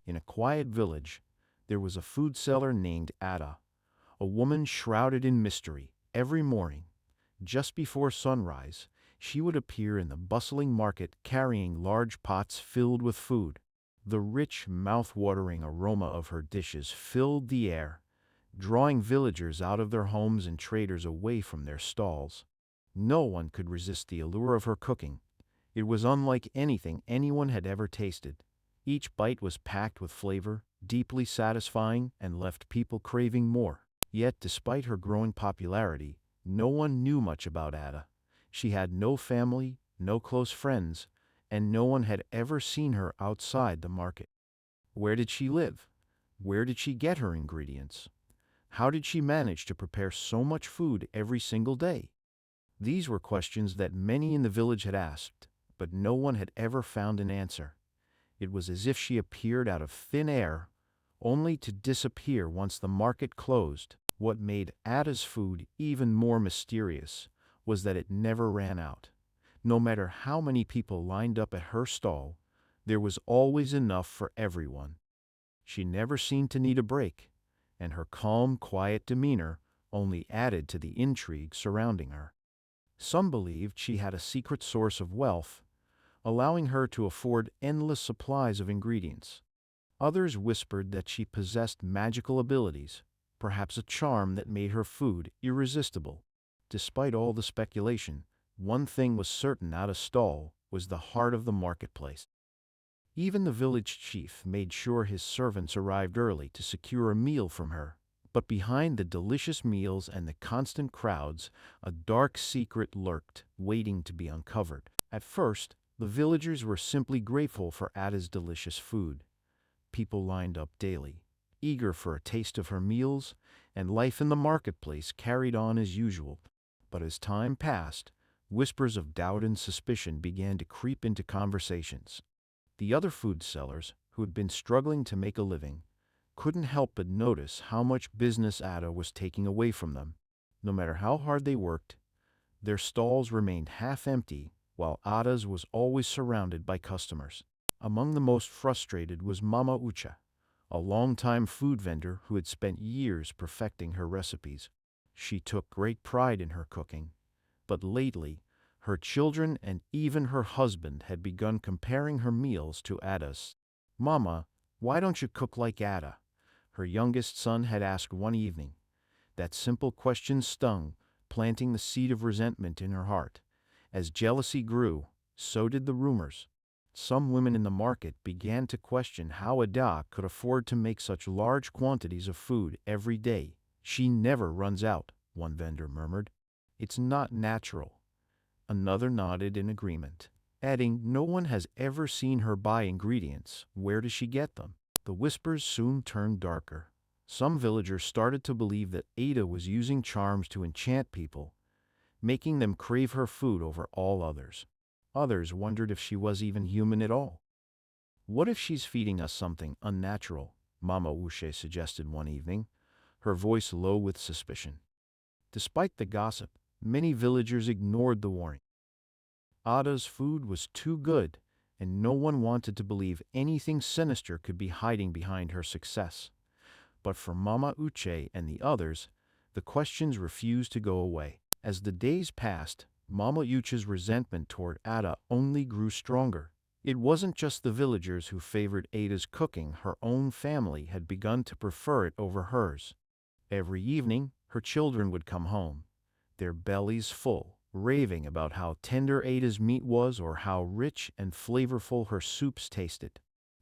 In a quiet village, there was a food seller named Ada, a woman shrouded in mystery. Every morning, just before sunrise, she would appear in the bustling market carrying large pots filled with food. The rich, mouth-watering aroma of her dishes filled the air, drawing villagers out of their homes and traders away from their stalls. No one could resist the allure of her cooking. It was unlike anything anyone had ever tasted. Each bite was packed with flavor, deeply satisfying, and left people craving more. Yet, despite her growing popularity, no one knew much about Ada. She had no family, no close friends, and no one had ever seen her outside the market. Where did she live? Where did she get her ingredients? How did she manage to prepare so much food every single day? These were questions that many in the village had asked, but no one had ever found an answer. It was as if she appeared out of thin air, only to disappear once the market closed. What made Ada's food even more mysterious was that it never ran out. No matter how many people lined up at her stall, there was always enough for everyone. She never seemed to need a break, and her calm, quiet demeanor only added to the intrigue surrounding her. Some believed she had a secret source of wealth, allowing her to afford endless supplies of ingredients. Others whispered that she possessed magical abilities, perhaps a charm that made her food irresistible. Despite all the speculation, one thing was certain: Ada's stall was the heart of the marketplace. Even the village chief made sure his servants arrived early to secure a meal from her. But behind the delicious meals and the constant crowds, a dark secret lurked, waiting to be uncovered. At first, the villagers were simply grateful for Ada's delicious food. People lined up daily, eager for a taste of her meals, and life in the marketplace carried on as usual. But as time passed, whispers of doubt and suspicion began to creep into conversations. The other food sellers, who had been struggling to make a living, couldn't help but notice how much business Ada was taking away from them. No matter how hard they worked, their stalls remained half empty, while Ada's was always surrounded by customers. Among the most frustrated was Mama Ucha, a longtime food vendor who had spent years perfecting her recipes. She took great pride in her cooking, but lately, her children and even her husband had begun comparing her meals to Ada's. "Mama, why don't you cook like Ada?" her youngest son had asked one evening. That simple question stung, planting the seed of resentment in her heart. As jealousy grew, so did the rumors. Some women in the market began to question how Ada could afford to make such large quantities of food every day. "She never runs out," one vendor murmured. "It's not natural." Another nodded in agreement, adding, "No one has ever seen her buy ingredients. Where does she get them?" The whispers soon turned darker. Some villagers started to believe that Ada was using charms to enchant people, making them crave her food over all others. Others wondered if she was even human at all. "What if she's feeding us something unnatural?" Mama Uche suggested one evening, her voice low with suspicion. Despite the gossip, many villagers ignored the warning. Ada's food was too good, and no one wanted to believe anything sinister could be hiding behind her success. But for Mama Uche and the others, the questions refused to go away. As the days passed, Mama Uche's resentment toward Ada only grew stronger. It wasn't just the villagers who favored Ada's cooking; her own family had begun to prefer it over hers. Every evening, her children would come home, their bellies full, raving about how tender Ada's meat was or how rich and flavorful her soups tasted.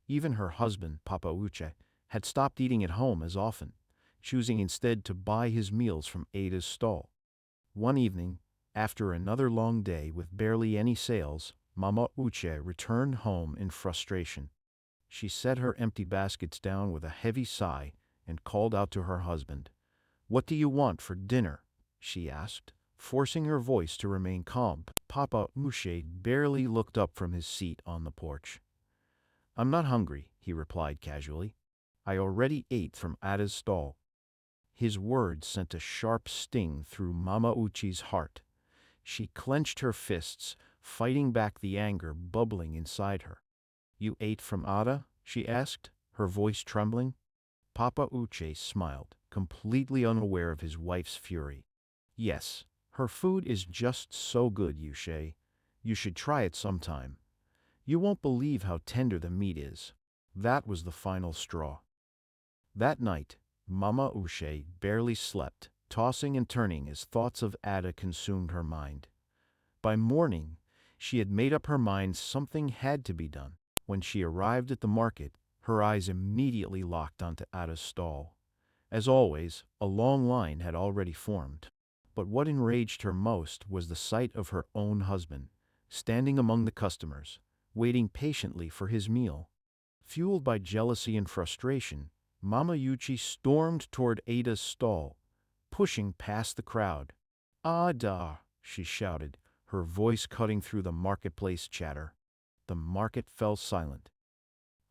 Even her husband, Papa Uche, had stopped eating at home as often, choosing instead to buy his meals from Ada's stall. One evening, after another long day with barely any sales, Mama Uche returned home in frustration. She set her empty baskets down with a heavy sigh and called out to her husband. "What do you want for dinner?" she asked, forcing her voice to remain calm. Papa Uche barely looked up from his seat on the porch. "I'm not hungry," he replied casually. "I already ate from Ada's stall." His words sent a sharp sting through Mama Uchi's heart. She clenched her fists, fighting back the anger bubbling inside her. "You ate from Ada?" she asked, her voice trembling. Papa Uche smiled, completely unaware of his wife's fury. Yes, her food is just so good, Uche. You should try it sometime. You won't believe how tender the meat is. That was the final straw. That night, Mama Uche barely slept, tossing and turning as thoughts of Ada consumed her mind. By morning, she had made up her mind something had to be done. When she arrived at the market, her eyes immediately locked onto Ada's stall. As always, a long line had already formed. But what enraged her most was the sight of her own husband, standing among the customers, waiting patiently for his meal. Fueled by jealousy and frustration, Mama Yuchi stormed toward Ada's stall, pushing past the crowd. "Ada!" she shouted, her voice cutting through the marketplace chatter. The market fell silent.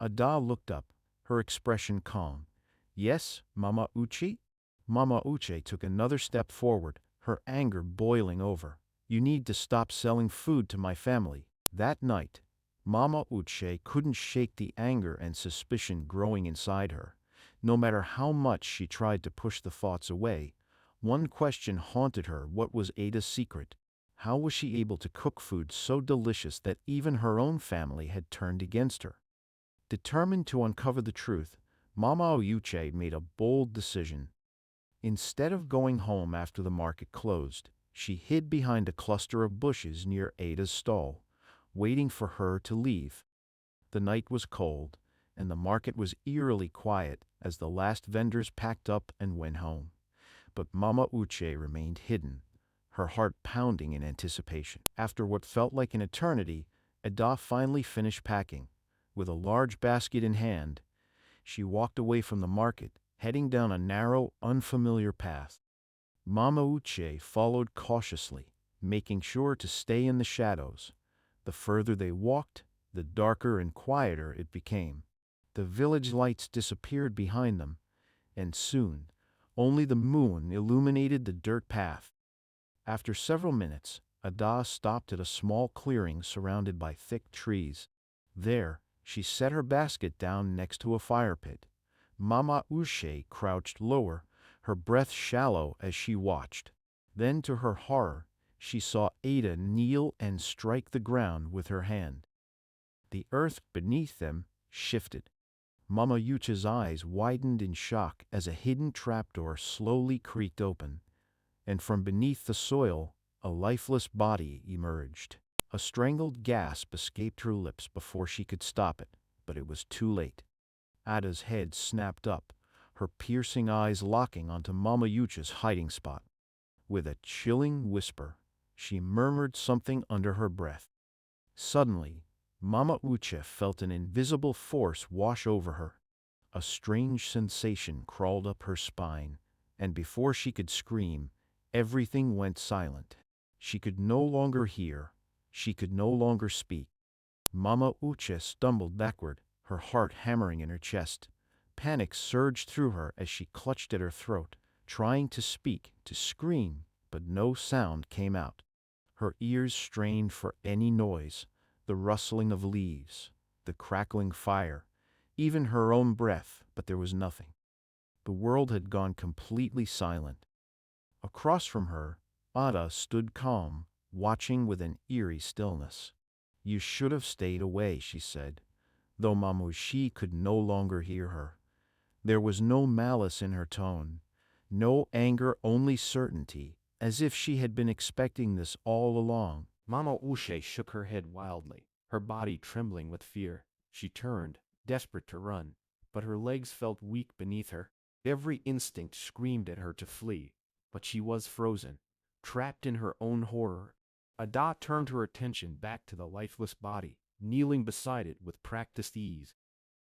Ada looked up, her expression calm. "Yes, Mama Uchi?" Mama Uche took another step forward, her anger boiling over. "You need to stop selling food to my family." That night, Mama Uche couldn't shake the anger and suspicion growing inside her. No matter how much she tried to push the thoughts away, one question haunted her: what was Ada's secret? How was she able to cook food so delicious that even her own family had turned against her? Determined to uncover the truth, Mama Uche made a bold decision. Instead of going home after the market closed, she hid behind a cluster of bushes near Ada's stall, waiting for her to leave. The night was cold, and the market was eerily quiet as the last vendors packed up and went home. But Mama Uche remained hidden, her heart pounding in anticipation. After what felt like an eternity, Ada finally finished packing. With a large basket in hand, she walked away from the market, heading down a narrow, unfamiliar path. Mama Uche followed cautiously, making sure to stay in the shadows. The further they walked, the darker and quieter it became. The village lights disappeared behind them, and soon, only the moon illuminated the dirt path. After several minutes, Ada stopped at a small clearing surrounded by thick trees. There, she set her basket down next to a fire pit. Mama Uche crouched lower, her breath shallow as she watched. Then, to her horror, she saw Ada kneel and strike the ground with her hand. The earth beneath them shifted. Mama Uche's eyes widened in shock as a hidden trapdoor slowly creaked open, and from beneath the soil, a lifeless body emerged. A strangled gasp escaped her lips before she could stop it, but it was too late. Ada's head snapped up, her piercing eyes locking onto Mama Yucha's hiding spot. With a chilling whisper, she murmured something under her breath. Suddenly, Mama Uche felt an invisible force wash over her. A strange sensation crawled up her spine, and before she could scream, everything went silent. She could no longer hear. She could no longer speak. Mama Uche stumbled backward, her heart hammering in her chest. Panic surged through her as she clutched at her throat, trying to speak, to scream, but no sound came out. Her ears strained for any noise, the rustling of leaves, the crackling fire, even her own breath, but there was nothing. The world had gone completely silent. Across from her, Ada stood calm, watching with an eerie stillness. "You should have stayed away," she said, though Mamushi could no longer hear her. There was no malice in her tone, no anger, only certainty, as if she had been expecting this all along. Mama Uche shook her head wildly, her body trembling with fear. She turned, desperate to run, but her legs felt weak beneath her. Every instinct screamed at her to flee, but she was frozen, trapped in her own horror. Ada turned her attention back to the lifeless body, kneeling beside it with practiced ease.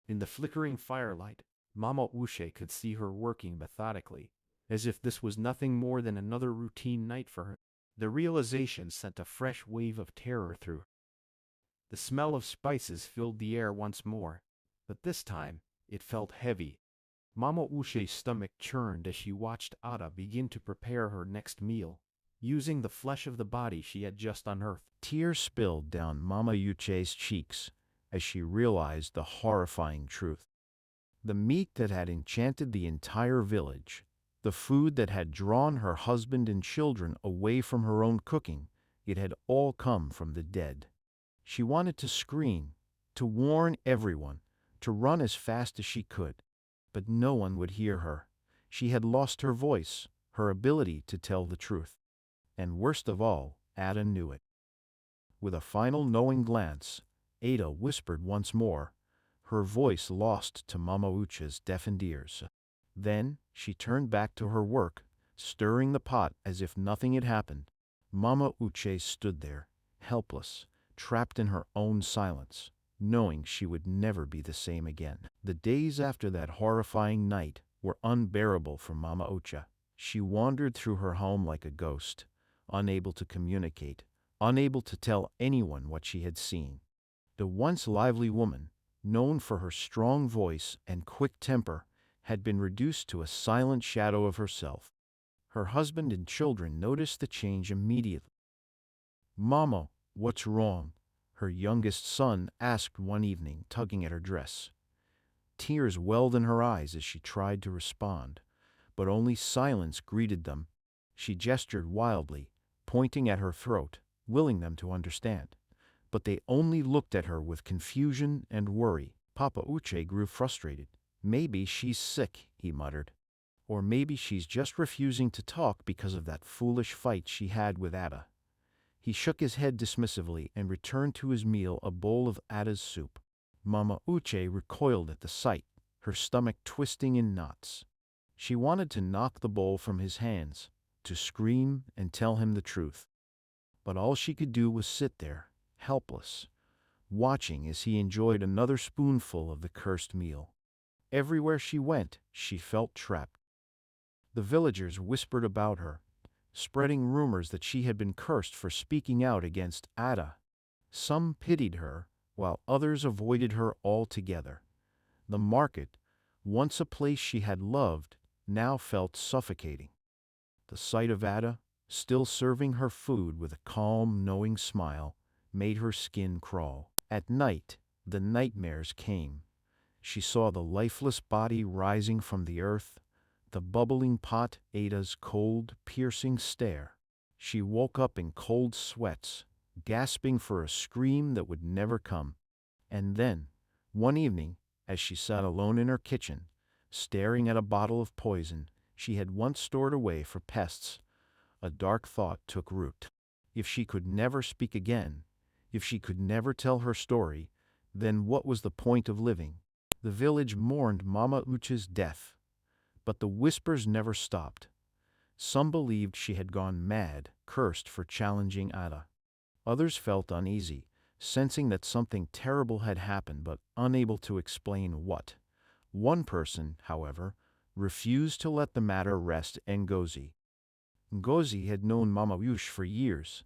In the flickering firelight, Mama Uche could see her working methodically, as if this was nothing more than another routine night for her. The realization sent a fresh wave of terror through her. The smell of spices filled the air once more, but this time it felt heavy. Mama Uche's stomach churned as she watched Ada begin to prepare her next meal, using the flesh of the body she had just unearthed. Tears spilled down Mama Uche's cheeks as she realized the horrifying truth. The meat that had enchanted the entire village, the food that had drawn her husband and children away from her own cooking, it had all come from the dead. She wanted to scream, to warn everyone, to run as fast as she could. But no one would hear her. She had lost her voice, her ability to tell the truth. And worst of all, Ada knew it. With a final knowing glance, Ada whispered once more, her voice lost to Mama Ucha's deafened ears. Then she turned back to her work, stirring the pot as if nothing had happened. Mama Uche stood there, helpless, trapped in her own silence, knowing she would never be the same again. The days after that horrifying night were unbearable for Mama Ucha. She wandered through her home like a ghost, unable to communicate, unable to tell anyone what she had seen. The once lively woman, known for her strong voice and quick temper, had been reduced to a silent shadow of herself. Her husband and children noticed the change immediately. "Mama, what's wrong?" her youngest son asked one evening, tugging at her dress. Tears welled in her eyes as she tried to respond, but only silence greeted them. She gestured wildly, pointing at her throat, willing them to understand. But they only looked at her with confusion and worry. Papa Uche grew frustrated. "Maybe she's sick," he muttered. "Or maybe she's just refusing to talk because of that foolish fight she had with Ada." He shook his head dismissively and returned to his meal, a bowl of Ada's soup. Mama Uche recoiled at the sight, her stomach twisting in knots. She wanted to knock the bowl from his hands, to scream and tell him the truth. But all she could do was sit there, helpless, watching as he enjoyed another spoonful of the cursed meal. Everywhere she went, she felt trapped. The villagers whispered about her, spreading rumors that she had been cursed for speaking out against Ada. Some pitied her, while others avoided her altogether. The market, once a place she had loved, now felt suffocating. The sight of Ada, still serving her food with a calm, knowing smile, made her skin crawl. At night, the nightmares came. She saw the lifeless body rising from the earth, the bubbling pot, Ada's cold, piercing stare. She woke up in cold sweats, gasping for a scream that would never come. And then, one evening, as she sat alone in her kitchen, staring at a bottle of poison she had once stored away for pests, a dark thought took root. If she could never speak again, if she could never tell her story, then what was the point of living? The village mourned Mama Ucha's death, but the whispers never stopped. Some believed she had gone mad, cursed for challenging Ada. Others felt uneasy, sensing that something terrible had happened but unable to explain what. One person, however, refused to let the matter rest. Ngozi. Ngozi had known Mama Uche for years.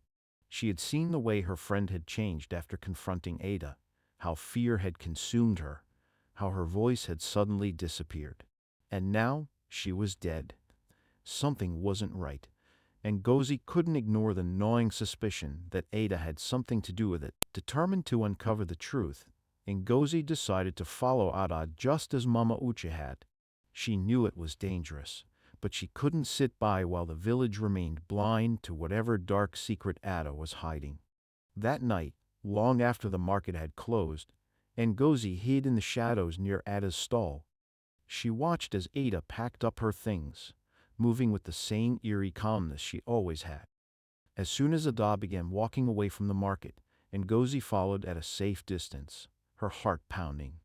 She had seen the way her friend had changed after confronting Ada, how fear had consumed her, how her voice had suddenly disappeared. And now she was dead. Something wasn't right, and Ngozi couldn't ignore the gnawing suspicion that Ada had something to do with it. Determined to uncover the truth, Ngozi decided to follow Ada just as Mama Uche had. She knew it was dangerous, but she couldn't sit by while the village remained blind to whatever dark secret Ada was hiding. That night, long after the market had closed, Ngozi hid in the shadows near Ada's stall. She watched as Ada packed up her things, moving with the same eerie calmness she always had. As soon as Ada began walking away from the market, Ngozi followed at a safe distance, her heart pounding.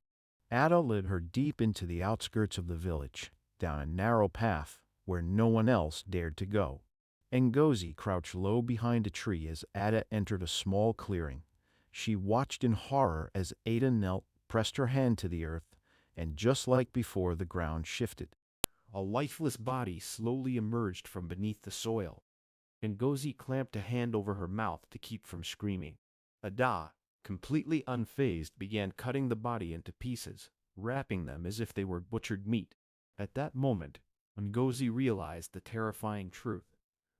Ada led her deep into the outskirts of the village, down a narrow path where no one else dared to go. Ngozi crouched low behind a tree as Ada entered a small clearing. She watched in horror as Ada knelt, pressed her hand to the earth, and just like before, the ground shifted. A lifeless body slowly emerged from beneath the soil. Ngozi clamped a hand over her mouth to keep from screaming. Ada, completely unfazed, began cutting the body into pieces, wrapping them as if they were butchered meat. At that moment, Ngozi realized the terrifying truth.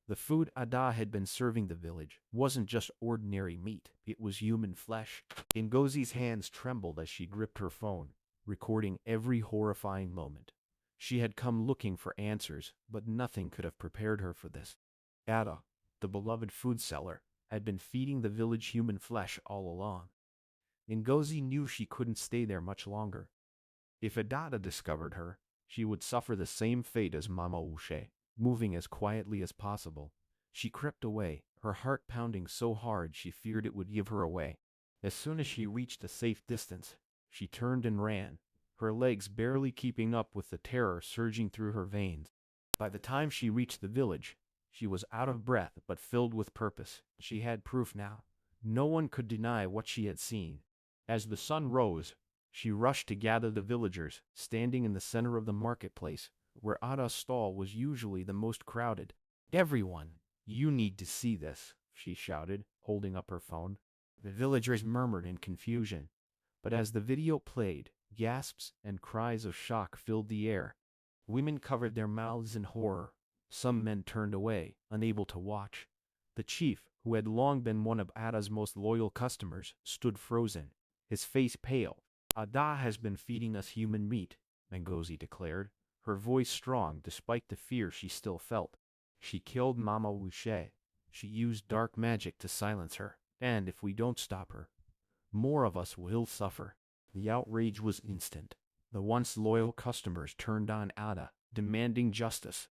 The food Ada had been serving the village wasn't just ordinary meat, it was human flesh. Ngozi's hands trembled as she gripped her phone. recording every horrifying moment. She had come looking for answers, but nothing could have prepared her for this. Ada, the beloved food seller, had been feeding the village human flesh all along. Ngozi knew she couldn't stay there much longer. If Adada discovered her, she would suffer the same fate as Mama Ushe. Moving as quietly as possible, she crept away, her heart pounding so hard she feared it would give her away. As soon as she reached a safe distance, she turned and ran, her legs barely keeping up with the terror surging through her veins. By the time she reached the village, she was out of breath but filled with purpose. She had proof now. No one could deny what she had seen. As the sun rose, she rushed to gather the villagers, standing in the center of the marketplace, where Ada's stall was usually the most crowded. "Everyone, you need to see this," she shouted, holding up her phone. The villagers murmured in confusion, but as the video played, gasps and cries of shock filled the air. Women covered their mouths in horror. Some men turned away, unable to watch. The chief, who had long been one of Ada's most loyal customers, stood frozen, his face pale. "Ada has been feeding us human meat," Ngozi declared, her voice strong despite the fear she still felt. "She killed Mama Wuche. She used dark magic to silence her, and if we don't stop her, more of us will suffer." The outrage was instant. The once loyal customers turned on Ada, demanding justice.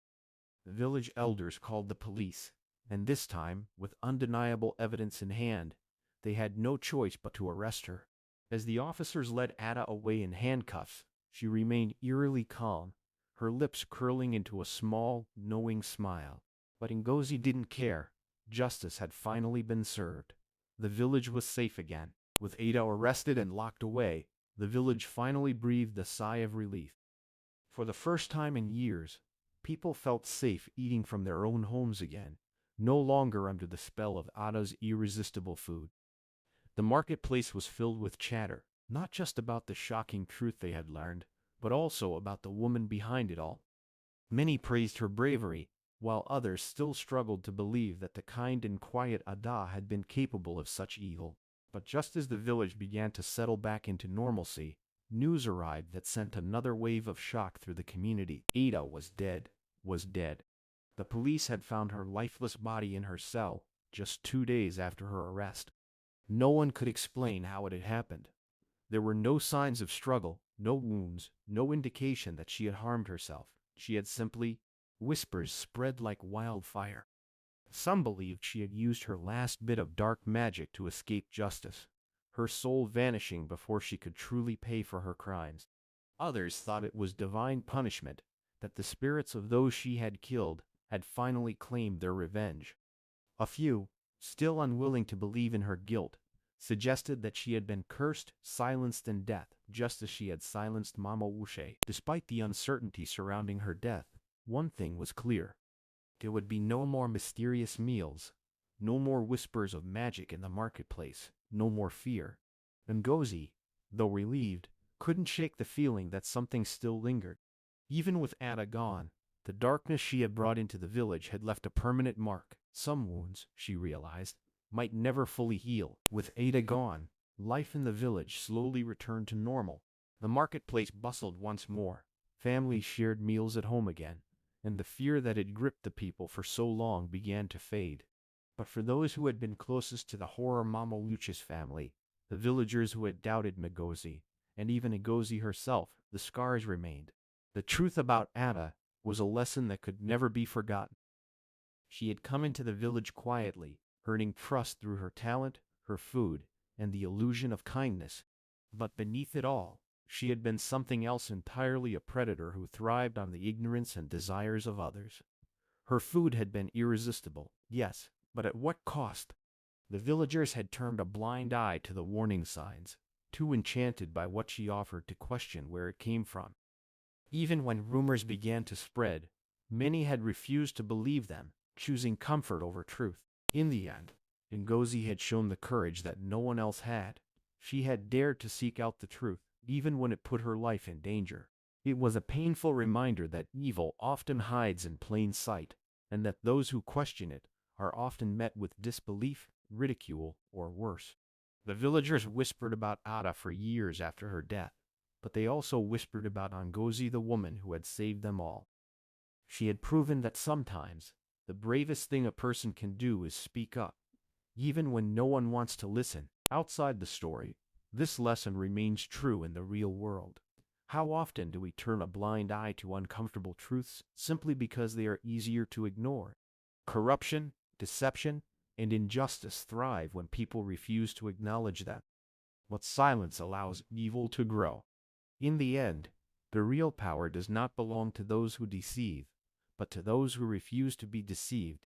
The village elders called the police, and this time, with undeniable evidence in hand, they had no choice but to arrest her. As the officers led Ada away in handcuffs, she remained eerily calm, her lips curling into a small, knowing smile. But Ngozi didn't care. Justice had finally been served. The village was safe again. With Ada arrested and locked away, the village finally breathed a sigh of relief. For the first time in years, people felt safe eating from their own homes again, no longer under the spell of Ada's irresistible food. The marketplace was filled with chatter, not just about the shocking truth they had learned, but also about the woman behind it all. Many praised her bravery, while others still struggled to believe that the kind and quiet Ada had been capable of such evil. But just as the village began to settle back into normalcy, news arrived that sent another wave of shock through the community. Ada was dead. The police had found her lifeless body in her cell just 2 days after her arrest. No one could explain how it had happened. There were no signs of struggle, no wounds, no indication that she had harmed herself. She had simply... Whispers spread like wildfire. Some believed she had used her last bit of dark magic to escape justice, her soul vanishing before she could truly pay for her crimes. Others thought it was divine punishment, that the spirits of those she had killed had finally claimed their revenge. A few, still unwilling to believe in her guilt, suggested that she had been cursed, silenced in death, just as she had silenced Mama Wuche. Despite the uncertainty surrounding her death, one thing was clear. There would be no more mysterious meals, no more whispers of magic in the marketplace, no more fear. Ngozi, though relieved, couldn't shake the feeling that something still lingered. Even with Ada gone, the darkness she had brought into the village had left a permanent mark. Some wounds, she realized, might never fully heal. With Ada gone, life in the village slowly returned to normal. The marketplace bustled once more. Families shared meals at home again, and the fear that had gripped the people for so long began to fade. But for those who had been closest to the horror Mama Lucha's family, the villagers who had doubted Ngozi, and even Ngozi herself, the scars remained. The truth about Ada was a lesson that could never be forgotten. She had come into the village quietly, earning trust through her talent, her food, and the illusion of kindness. But beneath it all, she had been something else entirely, a predator who thrived on the ignorance and desires of others. Her food had been irresistible, yes, but at what cost? The villagers had turned a blind eye to the warning signs, too enchanted by what she offered to question where it came from. Even when rumors began to spread, many had refused to believe them, choosing comfort over truth. In the end, Ngozi had shown the courage that no one else had. She had dared to seek out the truth, even when it put her life in danger. It was a painful reminder that evil often hides in plain sight, and that those who question it are often met with disbelief, ridicule, or worse. The villagers whispered about Ada for years after her death, but they also whispered about Ngozi, the woman who had saved them all. She had proven that sometimes the bravest thing a person can do is speak up, even when no one wants to listen. Outside the story, this lesson remains true in the real world. How often do we turn a blind eye to uncomfortable truths simply because they are easier to ignore? Corruption, deception, and injustice thrive when people refuse to acknowledge them. What silence allows evil to grow. In the end, the real power does not belong to those who deceive, but to those who refuse to be deceived.